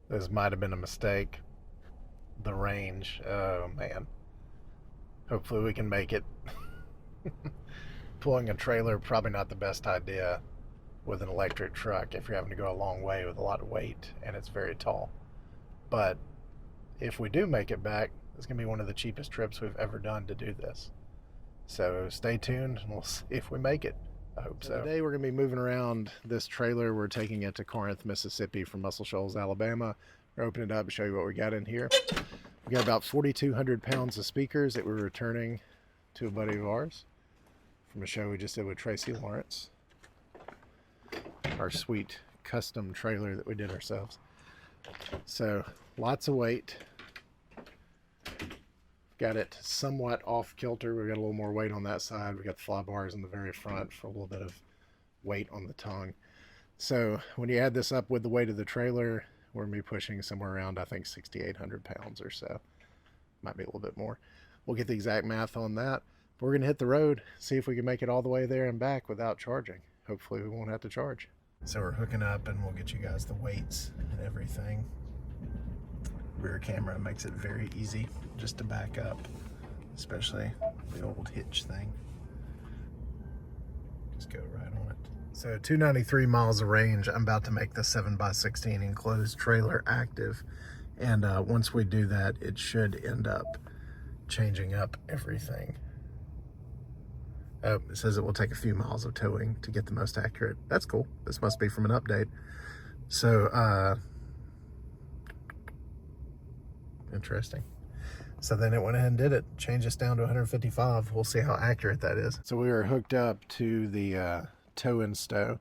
This might have been a mistake. The range, oh man. Hopefully we can make it. Pulling a trailer, probably not the best idea with an electric truck if you're having to go a long way with a lot of weight and it's very tall. But if we do make it back, it's going to be one of the cheapest trips we've ever done to do this. So stay tuned and we'll see if we make it. I hope so. Today we're going to be moving around this trailer. We're taking it to Corinth, Mississippi from Muscle Shoals, Alabama. We're opening it up and show you what we got in here. We got about 4,200 pounds of speakers that we're returning to a buddy of ours from a show we just did with Tracy Lawrence. Our sweet custom trailer that we did ourselves. So lots of weight. Got it somewhat off kilter. We got a little more weight on that side. We got the fly bars in the very front for a little bit of weight on the tongue. So when you add this up with the weight of the trailer, we're going to be pushing somewhere around, I think, 6,800 pounds or so. Might be a little bit more. We'll get the exact math on that. But we're going to hit the road, see if we can make it all the way there and back without charging. Hopefully we won't have to charge. So we're hooking up and we'll get you guys the weights and everything. Rear camera makes it very easy just to back up, especially the old hitch thing. Just go right on it. So 293 miles of range. I'm about to make the 7x16 enclosed trailer active, and once we do that, it should end up changing up everything. Oh, it says it will take a few miles of towing to get the most accurate. That's cool. This must be from an update. So interesting. So then it went ahead and did it. Changed us down to 155. We'll see how accurate that is. So we were hooked up to the tow and stow,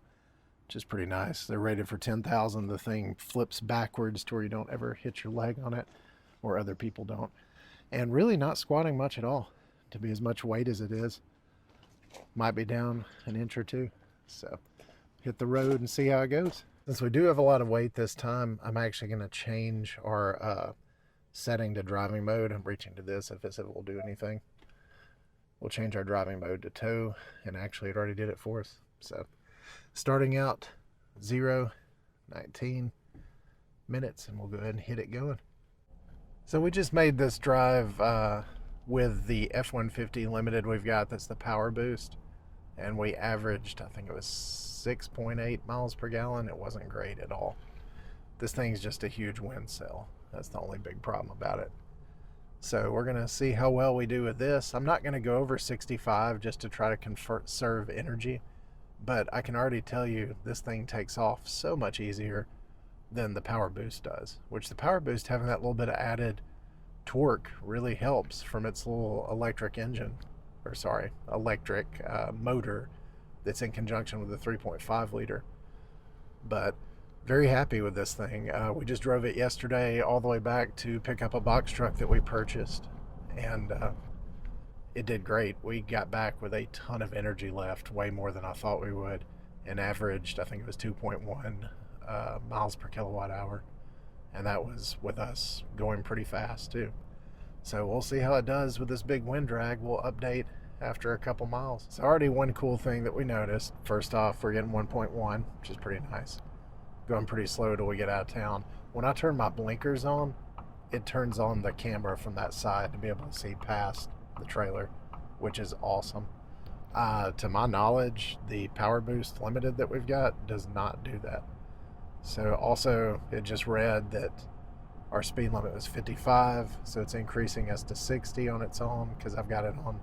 which is pretty nice. They're rated for 10,000. The thing flips backwards to where you don't ever hit your leg on it, or other people don't. And really not squatting much at all to be as much weight as it is. Might be down an inch or two. So hit the road and see how it goes. Since we do have a lot of weight this time, I'm actually going to change our setting to driving mode. I'm reaching to this if it will do anything. We'll change our driving mode to tow, and actually it already did it for us. So starting out 0, 19 minutes, and we'll go ahead and hit it going. So we just made this drive with the F-150 Limited we've got. That's the Power Boost, and we averaged, I think it was 6.8 miles per gallon. It wasn't great at all. This thing's just a huge wind cell. That's the only big problem about it. So we're gonna see how well we do with this. I'm not gonna go over 65 just to try to conserve energy, but I can already tell you this thing takes off so much easier than the Power Boost does, which the Power Boost, having that little bit of added torque, really helps from its little electric engine, or sorry, electric motor that's in conjunction with the 3.5 liter. But very happy with this thing. We just drove it yesterday all the way back to pick up a box truck that we purchased, and it did great. We got back with a ton of energy left, way more than I thought we would, and averaged, I think it was 2.1 miles per kilowatt hour, and that was with us going pretty fast too. So we'll see how it does with this big wind drag. We'll update after a couple miles. So already one cool thing that we noticed, first off, we're getting 1.1, which is pretty nice. Going pretty slow till we get out of town. When I turn my blinkers on, it turns on the camera from that side to be able to see past the trailer, which is awesome. To my knowledge, the Power Boost Limited that we've got does not do that. So also, it just read that our speed limit was 55, so it's increasing us to 60 on its own, because I've got it on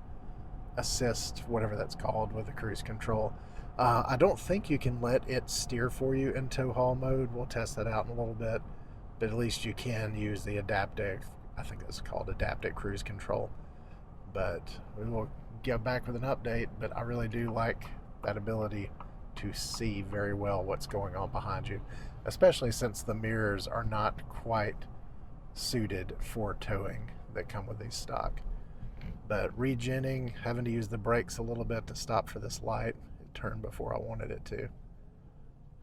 assist, whatever that's called, with the cruise control. I don't think you can let it steer for you in tow haul mode. We'll test that out in a little bit, but at least you can use the adaptive, I think it's called adaptive cruise control. But we will get back with an update, but I really do like that ability to see very well what's going on behind you, especially since the mirrors are not quite suited for towing that come with these stock. But regenning, having to use the brakes a little bit to stop for this light, turn before I wanted it to.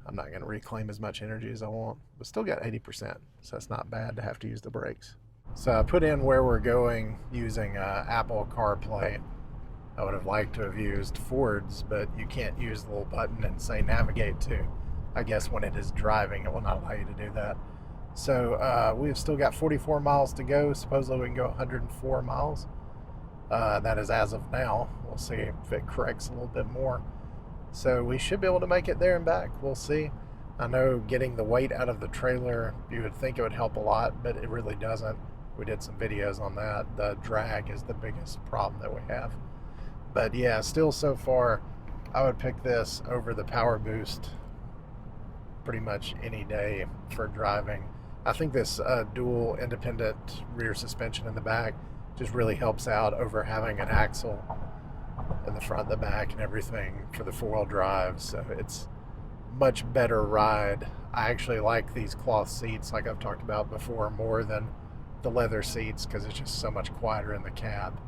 I'm not going to reclaim as much energy as I want, but still got 80%, so that's not bad to have to use the brakes. So I put in where we're going using Apple CarPlay. I would have liked to have used Ford's, but you can't use the little button and say navigate to. I guess when it is driving, it will not allow you to do that. So we've still got 44 miles to go. Supposedly we can go 104 miles. That is as of now. We'll see if it corrects a little bit more. So we should be able to make it there and back. We'll see. I know getting the weight out of the trailer, you would think it would help a lot, but it really doesn't. We did some videos on that. The drag is the biggest problem that we have. But yeah, still so far, I would pick this over the Power Boost pretty much any day for driving. I think this dual independent rear suspension in the back just really helps out over having an axle in the front and the back and everything for the four-wheel drive. So it's much better ride. I actually like these cloth seats, like I've talked about before, more than the leather seats because it's just so much quieter in the cab.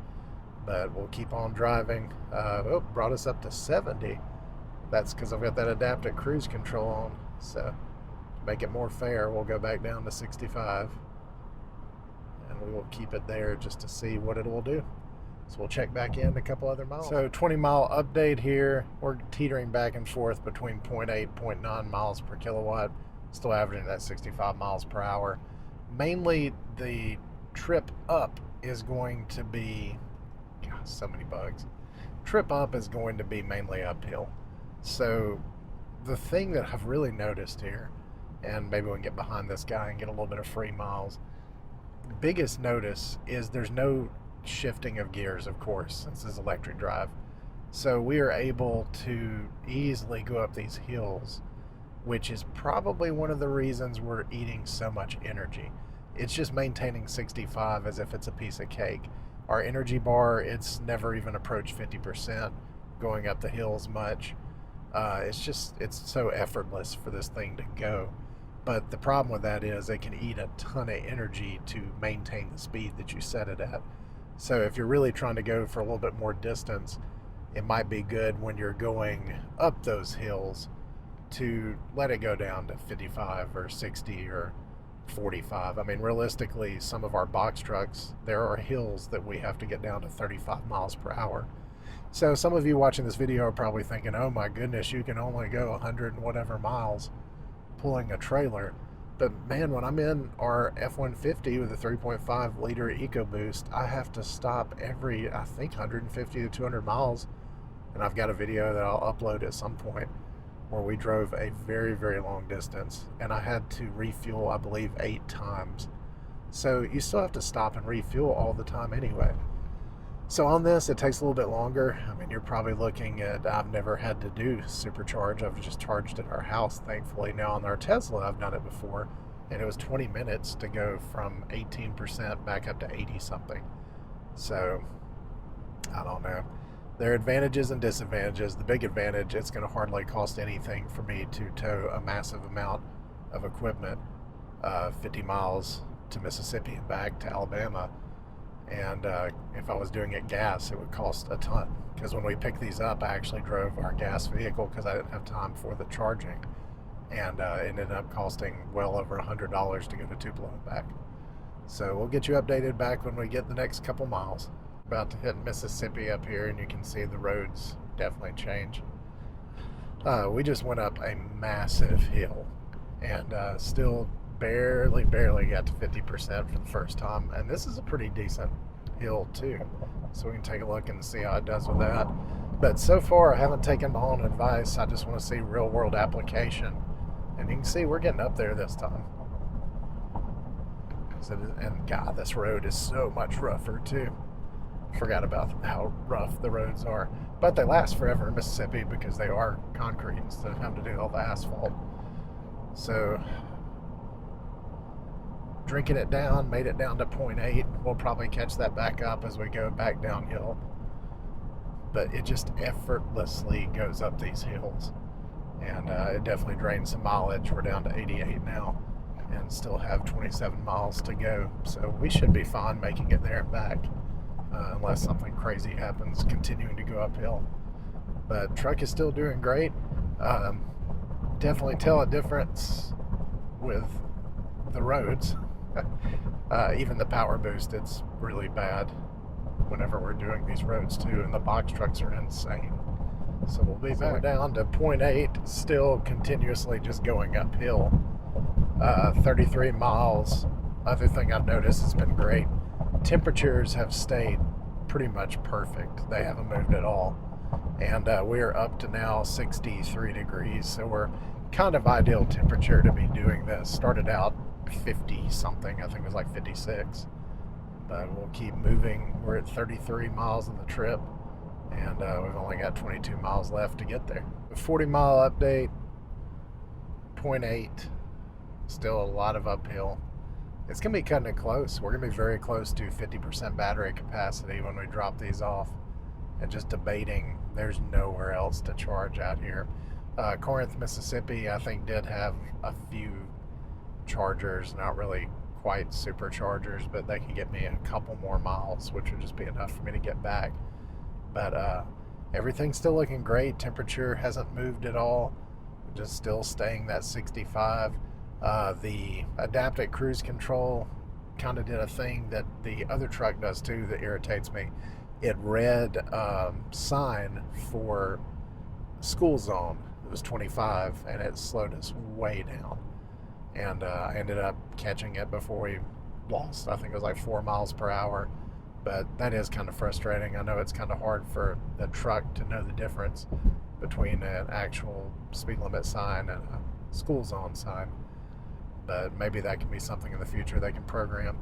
But we'll keep on driving. Brought us up to 70. That's because I've got that adaptive cruise control on. So to make it more fair, we'll go back down to 65. And we will keep it there just to see what it will do. So we'll check back in a couple other miles. So 20-mile update here. We're teetering back and forth between 0.8, 0.9 miles per kilowatt. Still averaging that 65 miles per hour. Mainly the trip up is going to be, gosh, so many bugs. Trip up is going to be mainly uphill. So the thing that I've really noticed here, and maybe we can get behind this guy and get a little bit of free miles. The biggest notice is there's no shifting of gears, of course, since this is electric drive. So we are able to easily go up these hills, which is probably one of the reasons we're eating so much energy. It's just maintaining 65 as if it's a piece of cake. Our energy bar, it's never even approached 50% going up the hills much. It's so effortless for this thing to go. But the problem with that is it can eat a ton of energy to maintain the speed that you set it at. So if you're really trying to go for a little bit more distance, it might be good when you're going up those hills to let it go down to 55 or 60 or 45. I mean, realistically, some of our box trucks, there are hills that we have to get down to 35 miles per hour. So some of you watching this video are probably thinking, oh my goodness, you can only go 100 and whatever miles pulling a trailer. But man, when I'm in our F-150 with a 3.5 liter EcoBoost, I have to stop every, I think, 150 to 200 miles. And I've got a video that I'll upload at some point where we drove a very, very long distance. And I had to refuel, I believe, 8 times. So you still have to stop and refuel all the time anyway. So on this, it takes a little bit longer. I mean, you're probably looking at, I've never had to do supercharge. I've just charged at our house, thankfully. Now on our Tesla, I've done it before, and it was 20 minutes to go from 18% back up to 80 something. So I don't know. There are advantages and disadvantages. The big advantage, it's going to hardly cost anything for me to tow a massive amount of equipment 50 miles to Mississippi and back to Alabama. And if I was doing it gas, it would cost a ton. Because when we picked these up, I actually drove our gas vehicle because I didn't have time for the charging. And it ended up costing well over $100 to go to Tupelo and back. So we'll get you updated back when we get the next couple miles. About to hit Mississippi up here, and you can see the roads definitely change. We just went up a massive hill and still barely got to 50% for the first time. And this is a pretty decent hill too. So we can take a look and see how it does with that. But so far I haven't taken my own advice. I just want to see real world application. And you can see we're getting up there this time. And God, this road is so much rougher too. Forgot about how rough the roads are. But they last forever in Mississippi because they are concrete instead of having to do all the asphalt. So drinking it down, made it down to 0.8. We'll probably catch that back up as we go back downhill. But it just effortlessly goes up these hills. And it definitely drains some mileage. We're down to 88 now and still have 27 miles to go. So we should be fine making it there and back. Unless something crazy happens continuing to go uphill. But truck is still doing great. Definitely tell a difference with the roads. Even the Power Boost, it's really bad whenever we're doing these roads too, and the box trucks are insane. So we'll be back down to 0.8, still continuously just going uphill. 33 miles. Other thing I've noticed has been great. Temperatures have stayed pretty much perfect. They haven't moved at all. And we're up to now 63 degrees. So we're kind of ideal temperature to be doing this. Started out 50 something. I think it was like 56. But we'll keep moving. We're at 33 miles of the trip. And we've only got 22 miles left to get there. The 40-mile update, 0.8. Still a lot of uphill. It's going to be cutting it close. We're going to be very close to 50% battery capacity when we drop these off. And just debating, there's nowhere else to charge out here. Corinth, Mississippi, I think did have a few chargers, not really quite superchargers, but they can get me a couple more miles, which would just be enough for me to get back. But everything's still looking great. Temperature hasn't moved at all. Just still staying that 65. The adaptive cruise control kind of did a thing that the other truck does too that irritates me. It read sign for school zone. It was 25 and it slowed us way down. And I ended up catching it before we lost, I think it was like 4 miles per hour. But that is kind of frustrating. I know it's kind of hard for the truck to know the difference between an actual speed limit sign and a school zone sign. But maybe that can be something in the future they can program.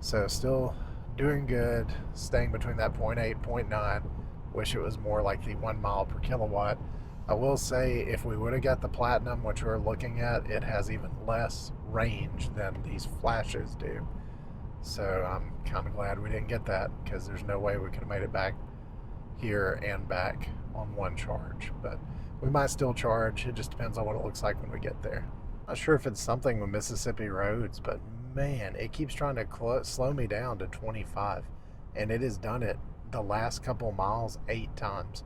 So still doing good, staying between that 0.8, 0.9. Wish it was more like the 1 mile per kilowatt. I will say if we would have got the Platinum, which we're looking at, it has even less range than these flashes do. So I'm kind of glad we didn't get that, because there's no way we could have made it back here and back on one charge. But we might still charge. It just depends on what it looks like when we get there. Not sure if it's something with Mississippi roads, but man, it keeps trying to slow me down to 25. And it has done it the last couple miles 8 times.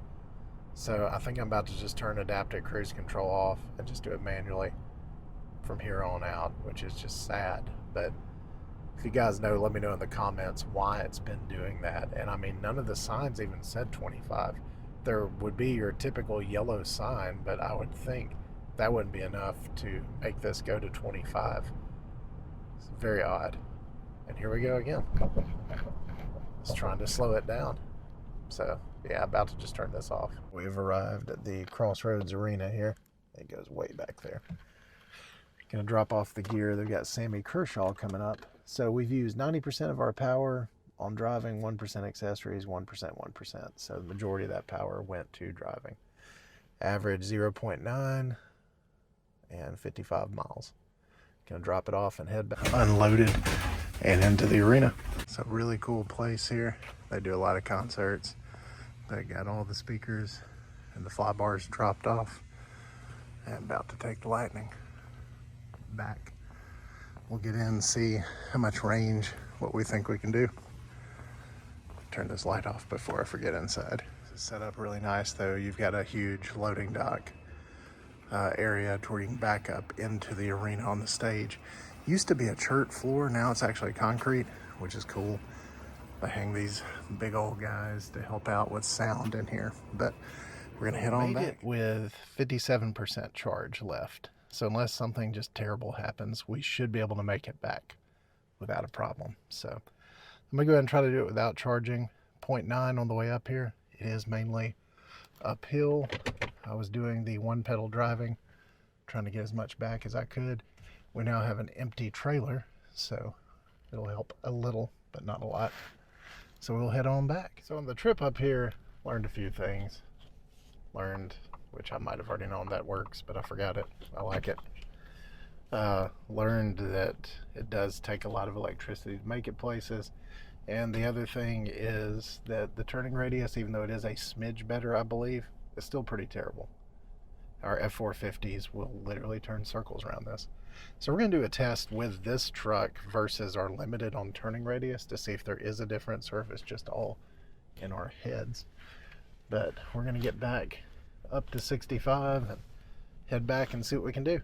So I think I'm about to just turn adaptive cruise control off and just do it manually from here on out, which is just sad. But if you guys know, let me know in the comments why it's been doing that. And I mean, none of the signs even said 25. There would be your typical yellow sign, but I would think that wouldn't be enough to make this go to 25. It's very odd. And here we go again. It's trying to slow it down. So yeah, about to just turn this off. We've arrived at the Crossroads Arena here. It goes way back there. Gonna drop off the gear. They've got Sammy Kershaw coming up. So we've used 90% of our power on driving, 1% accessories, 1%. So the majority of that power went to driving. Average 0.9 and 55 miles. Gonna drop it off and head back unloaded and into the arena. It's a really cool place here. They do a lot of concerts. They got all the speakers and the fly bars dropped off. And about to take the Lightning back. We'll get in and see how much range, what we think we can do. Turn this light off before I forget inside. It's set up really nice though. You've got a huge loading dock area to where you can back up into the arena on the stage. Used to be a chert floor, now it's actually concrete, which is cool. They hang these big old guys to help out with sound in here. But we're gonna head on back with 57% charge left. So unless something just terrible happens, we should be able to make it back without a problem. So I'm gonna go ahead and try to do it without charging. 0.9 on the way up here. It is mainly uphill. I was doing the one pedal driving, trying to get as much back as I could. We now have an empty trailer, so it'll help a little, but not a lot. So we'll head on back. So on the trip up here, learned a few things. Learned, which I might have already known that works, but I forgot it. I like it. Learned that it does take a lot of electricity to make it places. And the other thing is that the turning radius, even though it is a smidge better, I believe, is still pretty terrible. Our F450s will literally turn circles around this. So we're going to do a test with this truck versus our limited on turning radius to see if there is a difference or if it's just all in our heads. But we're going to get back up to 65 and head back and see what we can do.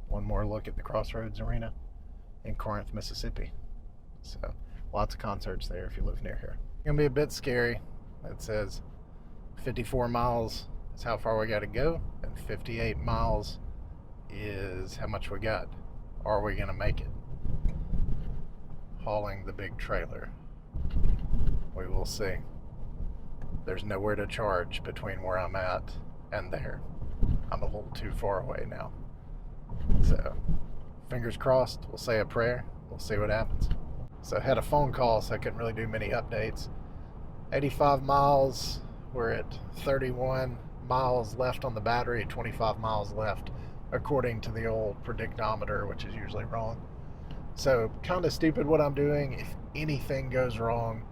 One more look at the Crossroads Arena in Corinth, Mississippi. So lots of concerts there if you live near here. It's going to be a bit scary. It says 54 miles is how far we got to go, and 58 miles is how much we got. Or are we gonna make it? Hauling the big trailer. We will see. There's nowhere to charge between where I'm at and there. I'm a little too far away now. So, fingers crossed, we'll say a prayer, we'll see what happens. So I had a phone call, so I couldn't really do many updates. 85 miles, we're at 31 miles left on the battery, 25 miles left, according to the old predictometer, which is usually wrong. So kind of stupid what I'm doing. If anything goes wrong,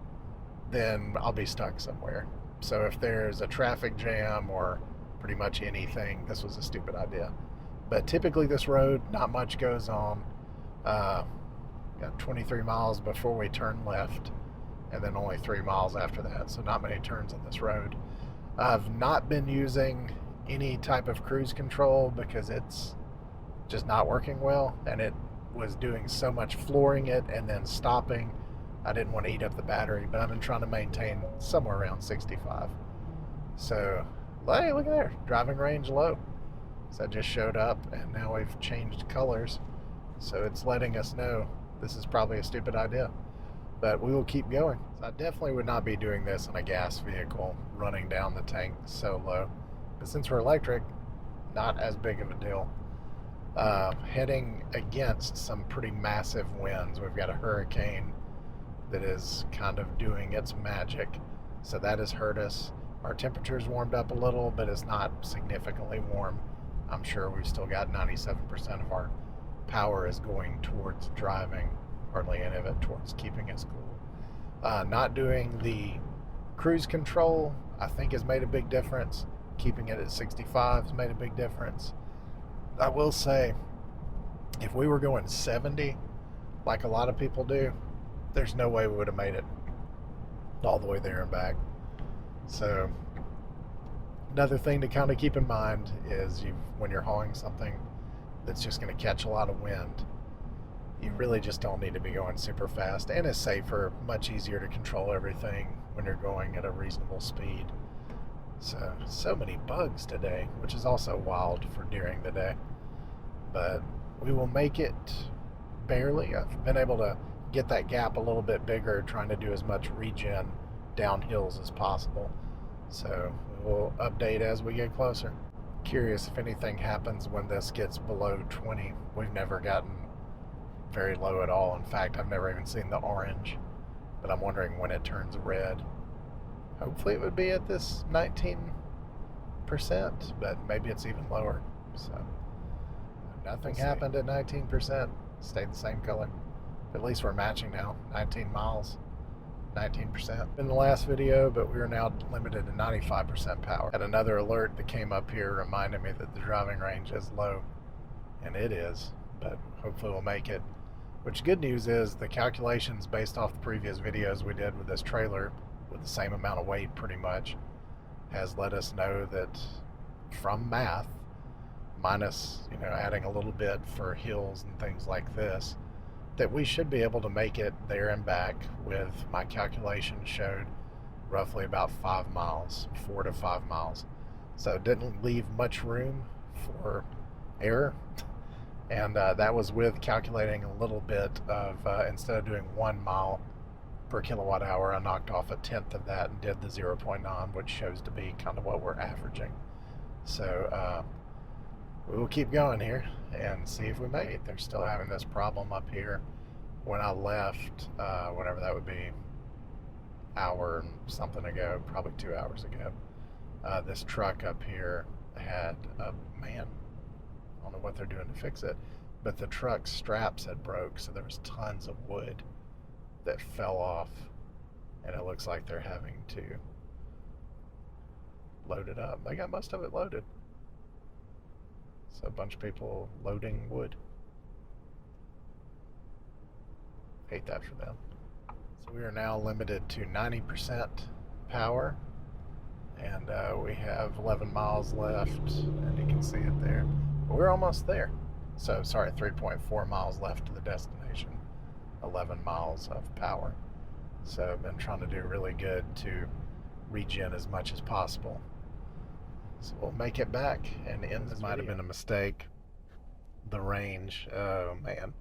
then I'll be stuck somewhere. So if there's a traffic jam or pretty much anything, this was a stupid idea. But typically this road, not much goes on. Got 23 miles before we turn left, and then only 3 miles after that, so not many turns on this road. I've not been using any type of cruise control because it's just not working well, and it was doing so much flooring it and then stopping. I didn't want to eat up the battery, but I've been trying to maintain somewhere around 65. So, hey, look at there, driving range low. So that just showed up, and now we've changed colors, so it's letting us know this is probably a stupid idea, but we will keep going. I definitely would not be doing this in a gas vehicle, running down the tank so low. But since we're electric, not as big of a deal. Heading against some pretty massive winds. We've got a hurricane that is kind of doing its magic, so that has hurt us. Our temperature's warmed up a little, but it's not significantly warm. I'm sure we've still got 97% of our power is going towards driving, hardly any of it towards keeping us cool. Not doing the cruise control, I think, has made a big difference. Keeping it at 65 has made a big difference. I will say, if we were going 70, like a lot of people do, there's no way we would have made it all the way there and back. So, another thing to kind of keep in mind is when you're hauling something that's just going to catch a lot of wind, you really just don't need to be going super fast, and it's safer, much easier to control everything when you're going at a reasonable speed. So many bugs today, which is also wild for during the day, but we will make it barely. I've been able to get that gap a little bit bigger, trying to do as much regen down hills as possible. So we'll update as we get closer. Curious if anything happens when this gets below 20. We've never gotten very low at all. In fact, I've never even seen the orange, but I'm wondering when it turns red. Hopefully it would be at this 19%, but maybe it's even lower. So nothing happened at 19%. Stayed the same color. At least we're matching now. 19 miles. 19% in the last video, but we are now limited to 95% power. Had another alert that came up here reminding me that the driving range is low, and it is, but hopefully we'll make it. Which good news is the calculations based off the previous videos we did with this trailer with the same amount of weight pretty much has let us know that from math, minus adding a little bit for hills and things like this, that we should be able to make it there and back with, my calculations showed, roughly about 5 miles, 4 to 5 miles. So it didn't leave much room for error. And that was with calculating a little bit of, instead of doing 1 mile per kilowatt hour, I knocked off 1/10 of that and did the 0.9, which shows to be kind of what we're averaging. So we will keep going here and see if we make it. They're still having this problem up here. When I left, whatever that would be, hour and something ago, probably 2 hours ago, this truck up here had man, I don't know what they're doing to fix it, but the truck's straps had broke, so there was tons of wood that fell off, and it looks like they're having to load it up. They got most of it loaded. So a bunch of people loading wood. Hate that for them. So we are now limited to 90% power, and we have 11 miles left, and you can see it there. But we're almost there. So, sorry, 3.4 miles left to the destination. 11 miles of power. So I've been trying to do really good to regen as much as possible. So we'll make it back and end this. Might have been a mistake, the range. Oh man.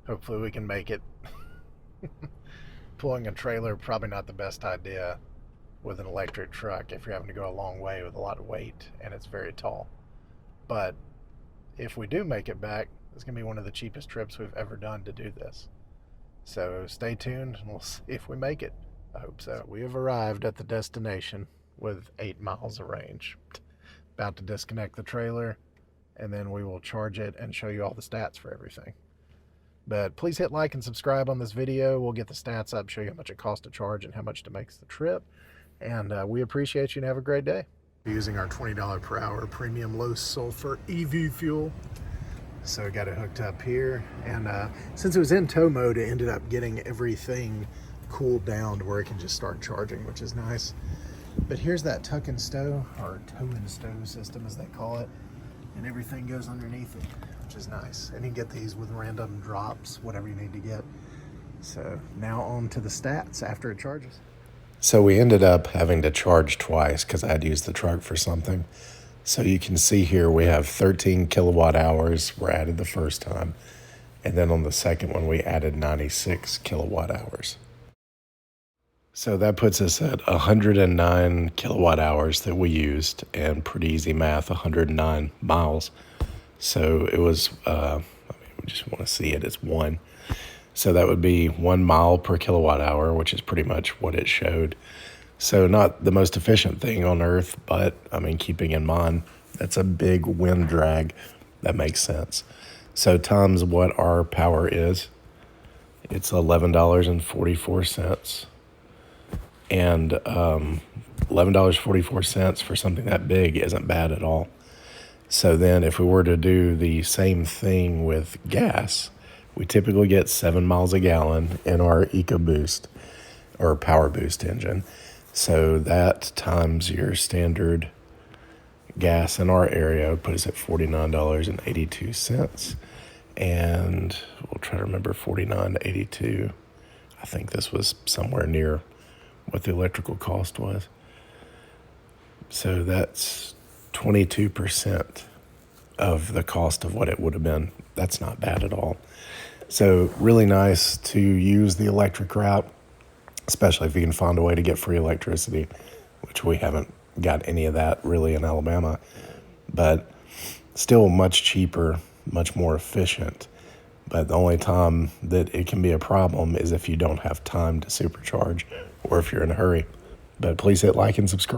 Hopefully we can make it. Pulling a trailer, probably not the best idea with an electric truck if you're having to go a long way with a lot of weight and it's very tall. But if we do make it back, it's going to be one of the cheapest trips we've ever done to do this. So stay tuned and we'll see if we make it. I hope so. We have arrived at the destination with 8 miles of range. About to disconnect the trailer and then we will charge it and show you all the stats for everything. But please hit like and subscribe on this video. We'll get the stats up, show you how much it costs to charge and how much it makes the trip. And we appreciate you and have a great day. We're using our $20 per hour premium low sulfur EV fuel. So we got it hooked up here. And since it was in tow mode, it ended up getting everything cooled down to where it can just start charging, which is nice. But here's that tuck and stow, or tow and stow system as they call it. And everything goes underneath it, which is nice. And you can get these with random drops, whatever you need to get. So now on to the stats after it charges. So we ended up having to charge twice because I had to use the truck for something. So you can see here we have 13 kilowatt hours were added the first time. And then on the second one, we added 96 kilowatt hours. So that puts us at 109 kilowatt hours that we used, and pretty easy math, 109 miles. So it was, we just want to see it as 1. So that would be 1 mile per kilowatt hour, which is pretty much what it showed. So not the most efficient thing on earth, but I mean, keeping in mind, that's a big wind drag. That makes sense. So times what our power is, it's $11.44. And $11.44 for something that big isn't bad at all. So then if we were to do the same thing with gas, we typically get 7 miles a gallon in our EcoBoost or Power Boost engine. So that times your standard gas in our area would put us at $49.82. And we'll try to remember 49.82. I think this was somewhere near what the electrical cost was. So that's 22% of the cost of what it would have been. That's not bad at all. So really nice to use the electric route, especially if you can find a way to get free electricity, which we haven't got any of that really in Alabama, but still much cheaper, much more efficient. But the only time that it can be a problem is if you don't have time to supercharge or if you're in a hurry. But please hit like and subscribe.